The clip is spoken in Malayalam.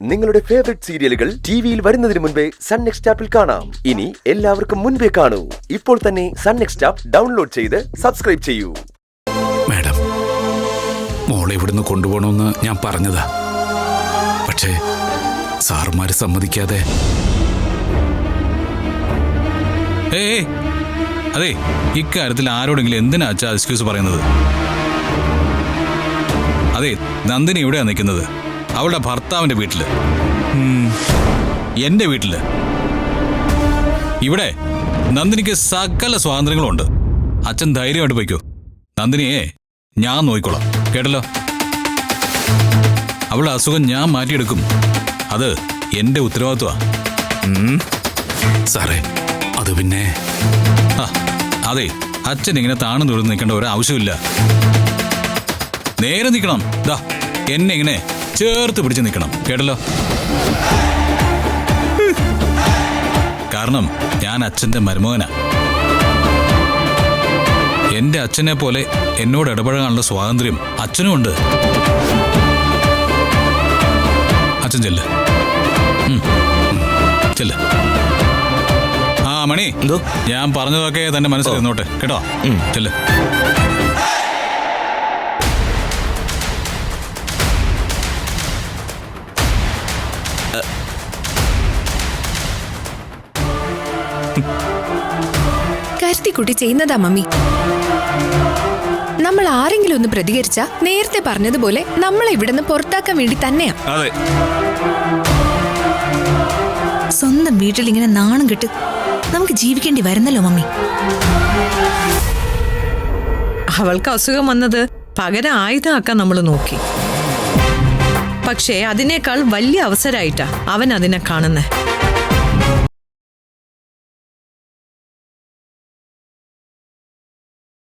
നിങ്ങളുടെ ഫേവറേറ്റ് സീരിയലുകൾ ടിവിയിൽ വരുന്നതിന് മുൻപേ സൺ നെക്സ്റ്റ് ആപ്പിൽ കാണാം. ഇനി എല്ലാവർക്കും മുൻപേ കാണൂ. ഇപ്പോൾ തന്നെ സൺ നെക്സ്റ്റ് ആപ്പ് ഡൗൺലോഡ് ചെയ്ത് സബ്സ്ക്രൈബ് ചെയ്യൂ. മാഡം, മോളെ ഇവിടുന്ന് കൊണ്ടുപോകണമെന്ന് ഞാൻ പറഞ്ഞതാ. പക്ഷേ സാറുമാര് സമ്മതിക്കാതെ. അതെ, ഇക്കാര്യത്തിൽ ആരോടെങ്കിലും എന്തിനാ അച്ഛാ എക്സ്ക്യൂസ് പറയുന്നത്? അതെ, നന്ദിനി എവിടെയാ നിൽക്കുന്നത്? അവളുടെ ഭർത്താവിന്റെ വീട്ടില്, എന്റെ വീട്ടില്. ഇവിടെ നന്ദിനിക്ക് സകല സ്വാതന്ത്ര്യങ്ങളുണ്ട്. അച്ഛൻ ധൈര്യമായിട്ട് പോയിക്കോ. നന്ദിനിയെ ഞാൻ നോക്കിക്കോളാം, കേട്ടല്ലോ? അവളുടെ അസുഖം ഞാൻ മാറ്റിയെടുക്കും. അത് എന്റെ ഉത്തരവാദിത്വമാ. സാറേ, അത് പിന്നെ അതെ, അച്ഛൻ ഇങ്ങനെ താണു തൊഴുന്ന് നിൽക്കേണ്ട ഒരു ആവശ്യമില്ല. നേരെ നിൽക്കണം. ദാ എന്നെ ഇങ്ങനെ ചേർത്ത് പിടിച്ച് നിൽക്കണം, കേട്ടല്ലോ? കാരണം ഞാൻ അച്ഛന്റെ മരുമകനാ. എന്റെ അച്ഛനെ പോലെ എന്നോട് ഇടപഴകാനുള്ള സ്വാതന്ത്ര്യം അച്ഛനും ഉണ്ട്. അച്ഛൻ ചെല്ല്, ചെല്ല്. ആ മണി, എന്തോ? ഞാൻ പറഞ്ഞതൊക്കെ തന്നെ മനസ്സിൽ നിന്നോട്ടെ, കേട്ടോ? ചെല്ല്. കരുത്തിക്കുട്ടി ചെയ്യുന്നതാ മമ്മി. നമ്മൾ ആരെങ്കിലും ഒന്ന് പ്രതികരിച്ചാ നേരത്തെ പറഞ്ഞതുപോലെ നമ്മളെ ഇവിടുന്ന് പുറത്താക്കാൻ വേണ്ടി തന്നെയാ. അതെ, സ്വന്തം വീട്ടിൽ ഇങ്ങനെ നാണം കെട്ട് നമുക്ക് ജീവിക്കേണ്ടി വരുന്നല്ലോ മമ്മി. അവൾക്ക് അസുഖം വന്നത് പകരം ആയുധമാക്കാൻ നമ്മൾ നോക്കി. പക്ഷേ അതിനേക്കാൾ വലിയ അവസരമായിട്ടാ അവൻ അതിനെ കാണുന്നേ.